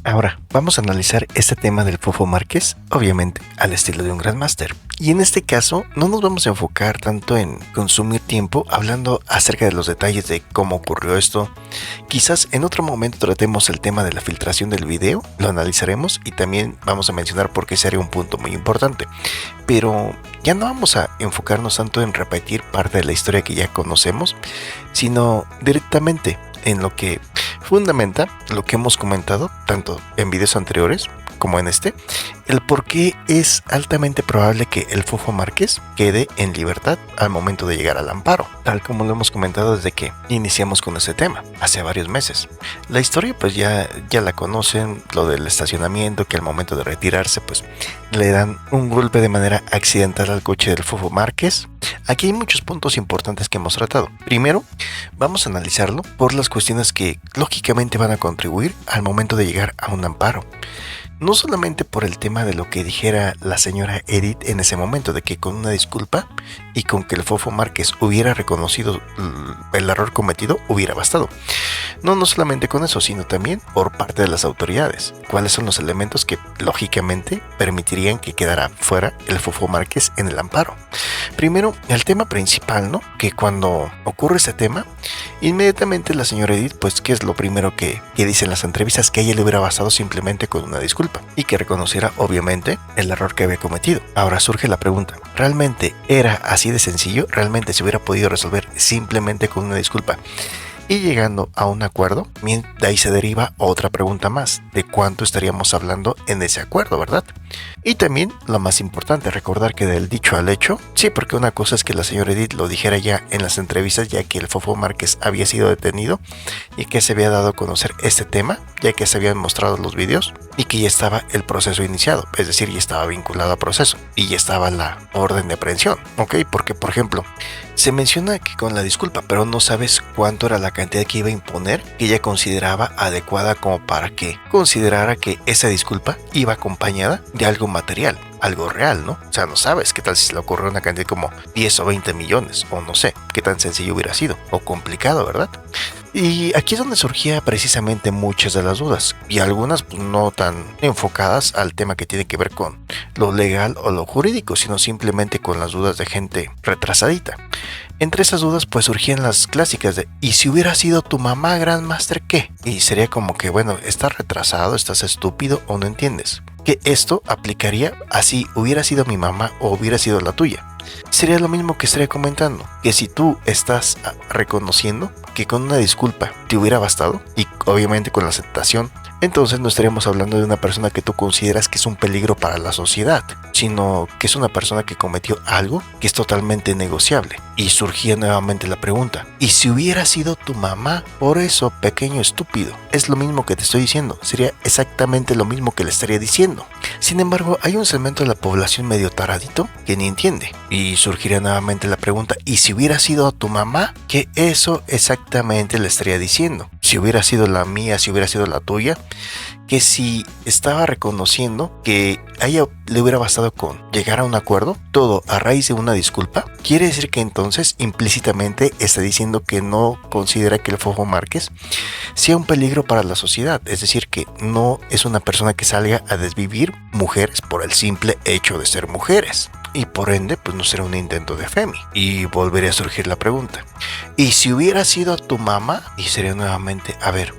Ahora, vamos a analizar este tema del Fofo Márquez, obviamente al estilo de un Grandmaster. Y en este caso, no nos vamos a enfocar tanto en consumir tiempo hablando acerca de los detalles de cómo ocurrió esto. Quizás en otro momento tratemos el tema de la filtración del video, lo analizaremos y también vamos a mencionar por qué sería un punto muy importante. Pero ya no vamos a enfocarnos tanto en repetir parte de la historia que ya conocemos, sino directamente en lo que fundamenta lo que hemos comentado tanto en videos anteriores como en este, el por qué es altamente probable que el Fofo Márquez quede en libertad al momento de llegar al amparo, tal como lo hemos comentado desde que iniciamos con este tema, hace varios meses. La historia pues ya la conocen, lo del estacionamiento, que al momento de retirarse pues le dan un golpe de manera accidental al coche del Fofo Márquez. Aquí hay muchos puntos importantes que hemos tratado. Primero, vamos a analizarlo por las cuestiones que lógicamente van a contribuir al momento de llegar a un amparo. No solamente por el tema de lo que dijera la señora Edith en ese momento, de que con una disculpa y con que el Fofo Márquez hubiera reconocido el error cometido hubiera bastado. No solamente con eso, sino también por parte de las autoridades. ¿Cuáles son los elementos que lógicamente permitirían que quedara fuera el Fofo Márquez en el amparo? Primero, el tema principal, ¿no? Que cuando ocurre ese tema, inmediatamente la señora Edith, pues, ¿qué es lo primero que dice en las entrevistas? Que a ella le hubiera bastado simplemente con una disculpa y que reconociera obviamente el error que había cometido. Ahora surge la pregunta, ¿realmente era así de sencillo? ¿Realmente se hubiera podido resolver simplemente con una disculpa? Y llegando a un acuerdo, de ahí se deriva otra pregunta más, de cuánto estaríamos hablando en ese acuerdo, ¿verdad? Y también, lo más importante, recordar que del dicho al hecho, sí, porque una cosa es que la señora Edith lo dijera ya en las entrevistas, ya que el Fofo Márquez había sido detenido y que se había dado a conocer este tema, ya que se habían mostrado los videos y que ya estaba el proceso iniciado, es decir, ya estaba vinculado a proceso y ya estaba la orden de aprehensión, ¿ok? Porque, por ejemplo, se menciona que con la disculpa, pero no sabes cuánto era la cantidad que iba a imponer que ella consideraba adecuada como para que considerara que esa disculpa iba acompañada de algo material, algo real, ¿no? O sea, no sabes qué tal si se le ocurrió una cantidad como 10 o 20 millones, o no sé, qué tan sencillo hubiera sido, o complicado, ¿verdad? Y aquí es donde surgía precisamente muchas de las dudas, y algunas pues, no tan enfocadas al tema que tiene que ver con lo legal o lo jurídico, sino simplemente con las dudas de gente retrasadita. Entre esas dudas pues surgían las clásicas de ¿y si hubiera sido tu mamá Grandmaster qué? Y sería como que bueno, estás retrasado, estás estúpido o no entiendes. Que esto aplicaría así hubiera sido mi mamá o hubiera sido la tuya. Sería lo mismo que estaría comentando, que si tú estás reconociendo que con una disculpa te hubiera bastado y obviamente con la aceptación, entonces no estaríamos hablando de una persona que tú consideras que es un peligro para la sociedad, sino que es una persona que cometió algo que es totalmente negociable. Y surgía nuevamente la pregunta, ¿y si hubiera sido tu mamá? Por eso, pequeño estúpido, es lo mismo que te estoy diciendo, sería exactamente lo mismo que le estaría diciendo. Sin embargo, hay un segmento de la población medio taradito que ni entiende. Y surgiría nuevamente la pregunta, ¿y si hubiera sido tu mamá? Que eso exactamente le estaría diciendo. Si hubiera sido la mía, si hubiera sido la tuya, que si estaba reconociendo que a ella le hubiera bastado con llegar a un acuerdo, todo a raíz de una disculpa, quiere decir que entonces implícitamente está diciendo que no considera que el Fofo Márquez sea un peligro para la sociedad, es decir, que no es una persona que salga a desvivir mujeres por el simple hecho de ser mujeres. Y por ende, pues no será un intento de femi. Y volvería a surgir la pregunta, ¿y si hubiera sido tu mamá? Y sería nuevamente,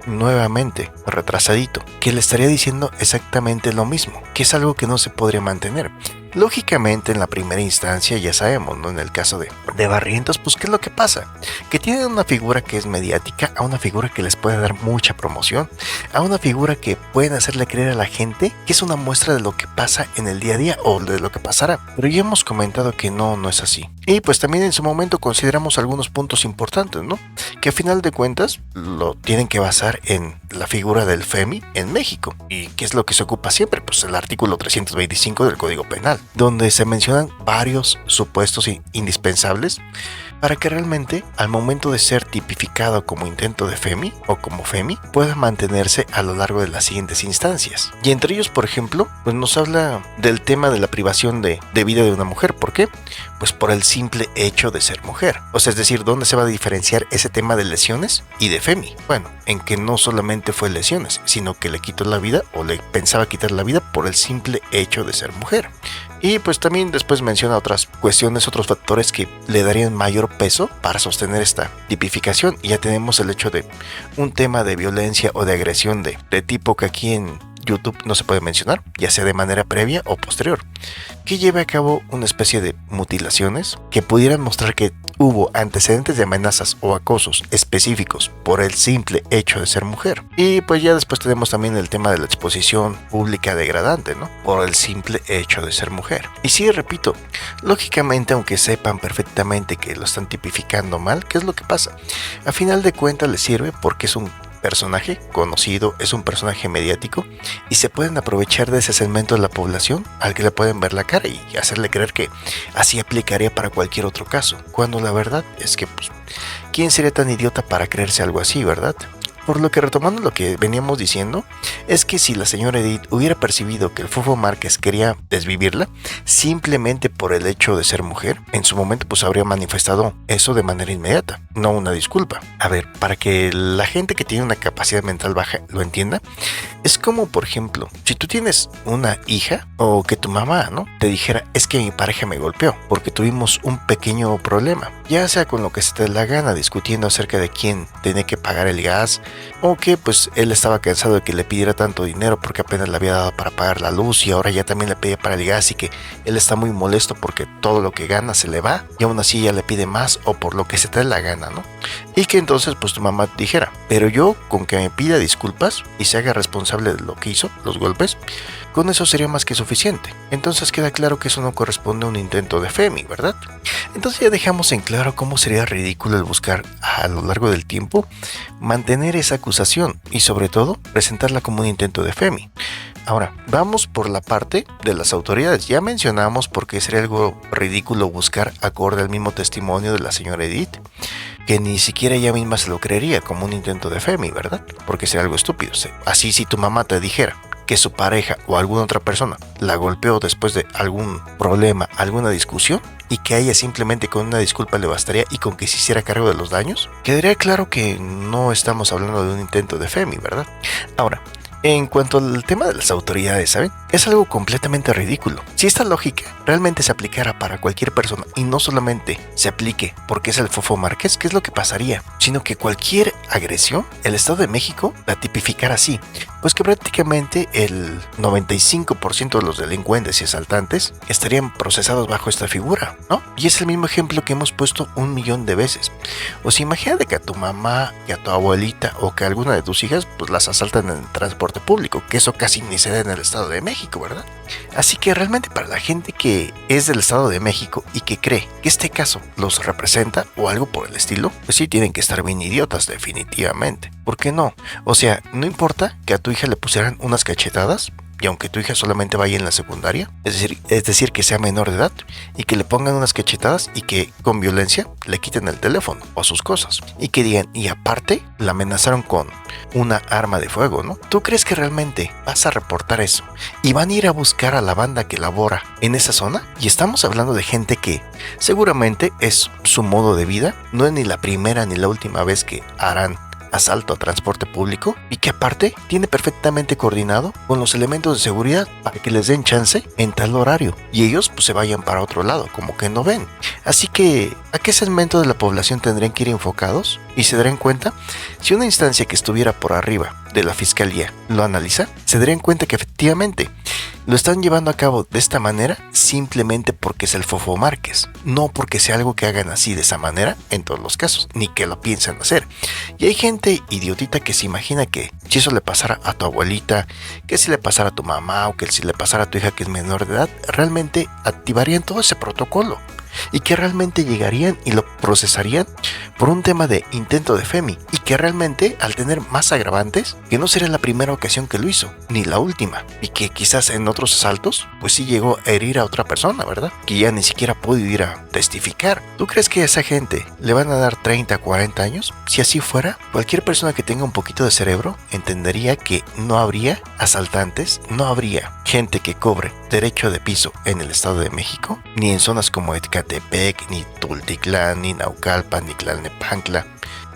nuevamente, retrasadito, que le estaría diciendo exactamente lo mismo, que es algo que no se podría mantener. Lógicamente en la primera instancia ya sabemos, ¿no? En el caso de Barrientos, pues ¿qué es lo que pasa? Que tienen una figura que es mediática, a una figura que les puede dar mucha promoción, a una figura que pueden hacerle creer a la gente que es una muestra de lo que pasa en el día a día o de lo que pasará. Pero ya hemos comentado que no es así. Y pues también en su momento consideramos algunos puntos importantes, ¿no? Que a final de cuentas lo tienen que basar en la figura del FEMI en México. ¿Y qué es lo que se ocupa siempre? Pues el artículo 325 del Código Penal, donde se mencionan varios supuestos indispensables para que realmente al momento de ser tipificado como intento de FEMI o como FEMI pueda mantenerse a lo largo de las siguientes instancias. Y entre ellos, por ejemplo, pues nos habla del tema de la privación de vida de una mujer. ¿Por qué? Pues por el simple hecho de ser mujer. O sea, es decir, ¿dónde se va a diferenciar ese tema de lesiones y de FEMI? Bueno, en que no solamente fue lesiones, sino que le quitó la vida o le pensaba quitar la vida por el simple hecho de ser mujer. Y pues también después menciona otras cuestiones, otros factores que le darían mayor peso para sostener esta tipificación. Y ya tenemos el hecho de un tema de violencia o de agresión de tipo que aquí en YouTube no se puede mencionar, ya sea de manera previa o posterior, que lleve a cabo una especie de mutilaciones que pudieran mostrar que hubo antecedentes de amenazas o acosos específicos por el simple hecho de ser mujer. Y pues ya después tenemos también el tema de la exposición pública degradante, ¿no? Por el simple hecho de ser mujer. Y sí, repito, lógicamente, aunque sepan perfectamente que lo están tipificando mal, ¿qué es lo que pasa? A final de cuentas les sirve porque es un personaje conocido, es un personaje mediático y se pueden aprovechar de ese segmento de la población al que le pueden ver la cara y hacerle creer que así aplicaría para cualquier otro caso, cuando la verdad es que pues, ¿quién sería tan idiota para creerse algo así, verdad? Por lo que, retomando lo que veníamos diciendo, es que si la señora Edith hubiera percibido que el Fofo Márquez quería desvivirla, simplemente por el hecho de ser mujer, en su momento pues habría manifestado eso de manera inmediata, no una disculpa. A ver, para que la gente que tiene una capacidad mental baja lo entienda, es como, por ejemplo, si tú tienes una hija o que tu mamá, ¿no?, te dijera, es que mi pareja me golpeó porque tuvimos un pequeño problema, ya sea con lo que se te dé la gana, discutiendo acerca de quién tiene que pagar el gas, o que pues él estaba cansado de que le pidiera tanto dinero porque apenas le había dado para pagar la luz y ahora ya también le pide para el gas, y que él está muy molesto porque todo lo que gana se le va y aún así ya le pide más o por lo que se te dé la gana, ¿no? Y que entonces pues tu mamá dijera, pero yo con que me pida disculpas y se haga responsable de lo que hizo, los golpes, con eso sería más que suficiente. Entonces queda claro que eso no corresponde a un intento de FEMI, ¿verdad? Entonces ya dejamos en claro cómo sería ridículo el buscar a lo largo del tiempo mantener esa acusación y sobre todo presentarla como un intento de FEMI. Ahora, vamos por la parte de las autoridades. Ya mencionamos por qué sería algo ridículo buscar acorde al mismo testimonio de la señora Edith, que ni siquiera ella misma se lo creería como un intento de FEMI, ¿verdad? Porque sería algo estúpido. Así, si tu mamá te dijera que su pareja o alguna otra persona la golpeó después de algún problema, alguna discusión, y que a ella simplemente con una disculpa le bastaría y con que se hiciera cargo de los daños, quedaría claro que no estamos hablando de un intento de FEMI, ¿verdad? Ahora, en cuanto al tema de las autoridades, ¿saben? Es algo completamente ridículo. Si esta lógica realmente se aplicara para cualquier persona y no solamente se aplique porque es el Fofo Márquez, ¿qué es lo que pasaría? Sino que cualquier agresión, el Estado de México la tipificara así, pues que prácticamente el 95% de los delincuentes y asaltantes estarían procesados bajo esta figura, ¿no? Y es el mismo ejemplo que hemos puesto 1,000,000 de veces. O sea, imagínate que a tu mamá, que a tu abuelita o que a alguna de tus hijas pues las asaltan en el transporte público, que eso casi ni se da en el Estado de México, ¿verdad? Así que realmente para la gente que es del Estado de México y que cree que este caso los representa o algo por el estilo, pues sí tienen que estar bien idiotas definitivamente. ¿Por qué no? O sea, no importa que a tu hija le pusieran unas cachetadas, y aunque tu hija solamente vaya en la secundaria, es decir que sea menor de edad, y que le pongan unas cachetadas y que con violencia le quiten el teléfono o sus cosas, y que digan, y aparte la amenazaron con una arma de fuego, ¿no? ¿Tú crees que realmente vas a reportar eso y van a ir a buscar a la banda que labora en esa zona? Y estamos hablando de gente que seguramente es su modo de vida, no es ni la primera ni la última vez que harán asalto a transporte público, y que aparte tiene perfectamente coordinado con los elementos de seguridad para que les den chance en tal horario y ellos pues se vayan para otro lado, como que no ven. Así que, ¿a qué segmento de la población tendrían que ir enfocados? Y se darán cuenta, si una instancia que estuviera por arriba de la fiscalía lo analiza, se darían cuenta que efectivamente lo están llevando a cabo de esta manera simplemente porque es el Fofo Márquez, no porque sea algo que hagan así de esa manera en todos los casos, ni que lo piensan hacer. Y hay gente idiotita que se imagina que si eso le pasara a tu abuelita, que si le pasara a tu mamá o que si le pasara a tu hija que es menor de edad, realmente activarían todo ese protocolo. y que realmente llegarían y lo procesarían por un tema de intento de FEMI, y que realmente al tener más agravantes, que no sería la primera ocasión que lo hizo, ni la última, y que quizás en otros asaltos, pues sí llegó a herir a otra persona, ¿verdad? Que ya ni siquiera pudo ir a testificar. ¿Tú crees que a esa gente le van a dar 30, 40 años? Si así fuera, cualquier persona que tenga un poquito de cerebro entendería que no habría asaltantes, no habría gente que cobre derecho de piso en el Estado de México, ni en zonas como Ecatepec, ni Tultitlán, ni Naucalpan, ni Tlalnepantla.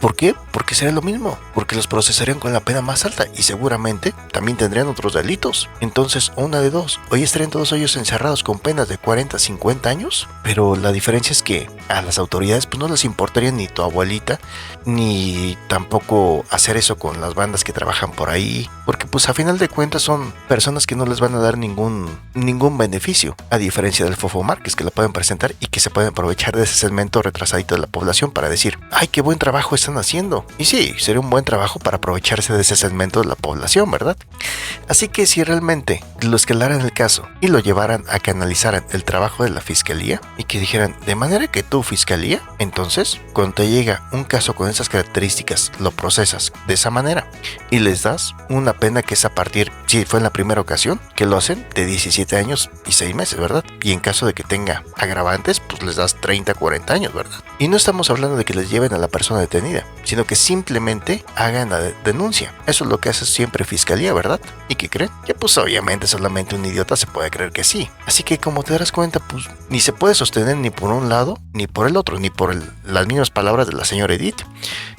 ¿Por qué? Porque sería lo mismo, porque los procesarían con la pena más alta y seguramente también tendrían otros delitos. Entonces, una de dos, hoy estarían todos ellos encerrados con penas de 40, 50 años, pero la diferencia es que a las autoridades pues no les importaría ni tu abuelita, ni tampoco hacer eso con las bandas que trabajan por ahí, porque pues a final de cuentas son personas que no les van a dar ningún beneficio, a diferencia del Fofo Márquez, que lo pueden presentar y que se pueden aprovechar de ese segmento retrasadito de la población para decir, ¡ay, qué buen trabajo están haciendo! Y sí, sería un buen trabajo para aprovecharse de ese segmento de la población, ¿verdad? Así que si realmente lo escalaran el caso y lo llevaran a que analizaran el trabajo de la fiscalía y que dijeran, de manera que tú, fiscalía, entonces, cuando te llega un caso con esas características, lo procesas de esa manera y les das una pena que es a partir, si fue en la primera ocasión, que lo hacen de 17 años y 6 meses, ¿verdad? Y en caso de que tenga agravantes, pues les das 30, 40 años, ¿verdad? Y no estamos hablando de que les lleven a la persona detenida, sino que simplemente hagan la denuncia. Eso es lo que hace siempre fiscalía, ¿verdad? ¿Y qué creen? Que pues obviamente solamente un idiota se puede creer que sí. Así que como te darás cuenta, pues ni se puede sostener ni por un lado, ni por el otro, ni por las mismas palabras de la señora Edith,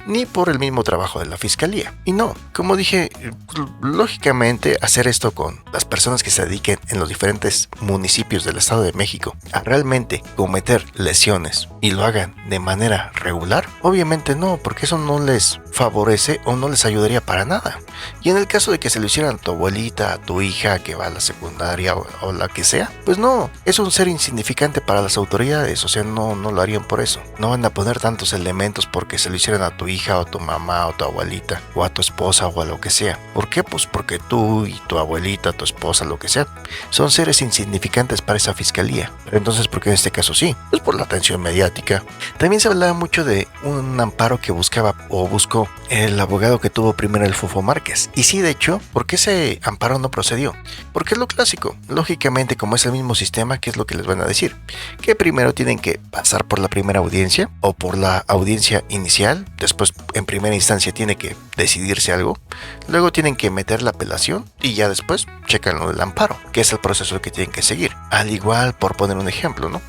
ni por el mismo trabajo de la fiscalía. Y no, como dije, lógicamente hacer esto con las personas que se dediquen en los diferentes municipios del Estado de México a realmente cometer lesiones y lo hagan de manera regular, obviamente no, porque eso no les favorece o no les ayudaría para nada. Y en el caso de que se lo hicieran a tu abuelita, a tu hija que va a la secundaria o la que sea, pues no, es un ser insignificante para las autoridades, o sea, no lo harían por eso. No van a poner tantos elementos porque se lo hicieran a tu hija o tu mamá o tu abuelita o a tu esposa o a lo que sea. ¿Por qué? Pues porque tú y tu abuelita, tu esposa, lo que sea, son seres insignificantes para esa fiscalía. Pero entonces, ¿por qué en este caso sí? Pues por la atención mediática. También se hablaba mucho de un amparo que buscaba o buscó el abogado que tuvo primero el Fofo Márquez. Y sí, de hecho, ¿por qué ese amparo no procedió? Porque es lo clásico. Lógicamente, como es el mismo sistema, ¿qué es lo que les van a decir? Que primero tienen que pasar por la primera audiencia o por la audiencia inicial, después en primera instancia tiene que decidirse algo, luego tienen que meter la apelación y ya después checan lo del amparo, que es el proceso que tienen que seguir. Al igual, por poner un ejemplo, ¿no?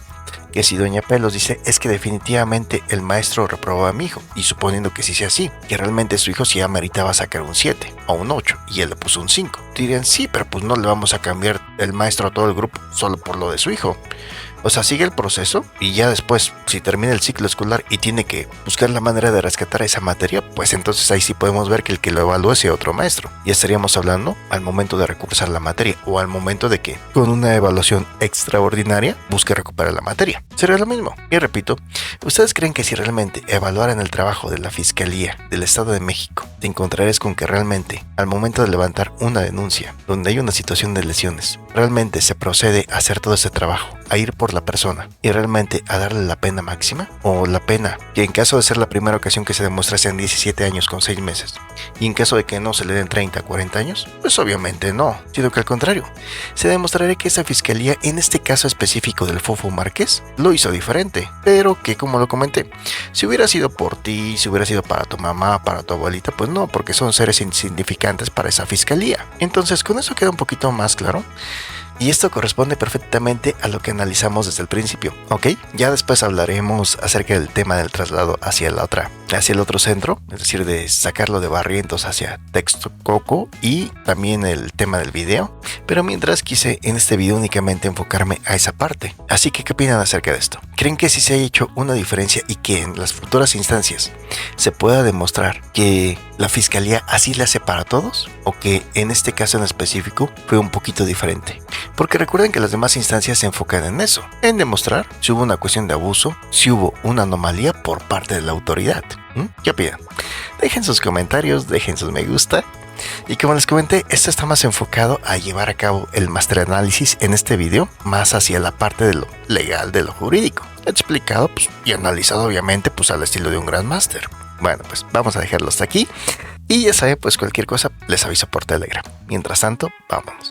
Que si Doña Pelos dice, es que definitivamente el maestro reprobó a mi hijo, y suponiendo que sí sea así, que realmente su hijo sí ameritaba sacar un 7 o un 8 y él le puso un 5, dirían sí, pero pues no le vamos a cambiar el maestro a todo el grupo solo por lo de su hijo. O sea, sigue el proceso y ya después, si termina el ciclo escolar y tiene que buscar la manera de rescatar esa materia, pues entonces ahí sí podemos ver que el que lo evalúe sea otro maestro. Ya estaríamos hablando al momento de recursar la materia o al momento de que, con una evaluación extraordinaria, busque recuperar la materia. Sería lo mismo. Y repito, ¿ustedes creen que si realmente evaluaran el trabajo de la Fiscalía del Estado de México, te encontrarías con que realmente, al momento de levantar una denuncia, donde hay una situación de lesiones, realmente se procede a hacer todo ese trabajo, a ir por la persona y realmente a darle la pena máxima, o la pena que en caso de ser la primera ocasión que se demuestra sean 17 años con 6 meses y en caso de que no se le den 30, 40 años? Pues obviamente no, sino que al contrario, se demostrará que esa fiscalía, en este caso específico del Fofo Márquez, lo hizo diferente, pero que, como lo comenté, si hubiera sido por ti, si hubiera sido para tu mamá, para tu abuelita, pues no, porque son seres insignificantes para esa fiscalía. Entonces, con eso queda un poquito más claro. Y esto corresponde perfectamente a lo que analizamos desde el principio, ¿ok? Ya después hablaremos acerca del tema del traslado hacia el otro centro, es decir, de sacarlo de Barrientos hacia Texcoco, y también el tema del video. Pero mientras, quise en este video únicamente enfocarme a esa parte. Así que, ¿qué opinan acerca de esto? ¿Creen que sí se ha hecho una diferencia y que en las futuras instancias se pueda demostrar que la fiscalía así le hace para todos? ¿O que en este caso en específico fue un poquito diferente? Porque recuerden que las demás instancias se enfocan en eso, en demostrar si hubo una cuestión de abuso, si hubo una anomalía por parte de la autoridad. ¿Qué opinan? Dejen sus comentarios, dejen sus me gusta. Y como les comenté, esto está más enfocado a llevar a cabo el Master Análisis en este video, más hacia la parte de lo legal, de lo jurídico, explicado pues, y analizado obviamente pues al estilo de un Grandmaster. Bueno, pues vamos a dejarlo hasta aquí. Y ya saben, pues cualquier cosa les aviso por Telegram. Mientras tanto, vámonos.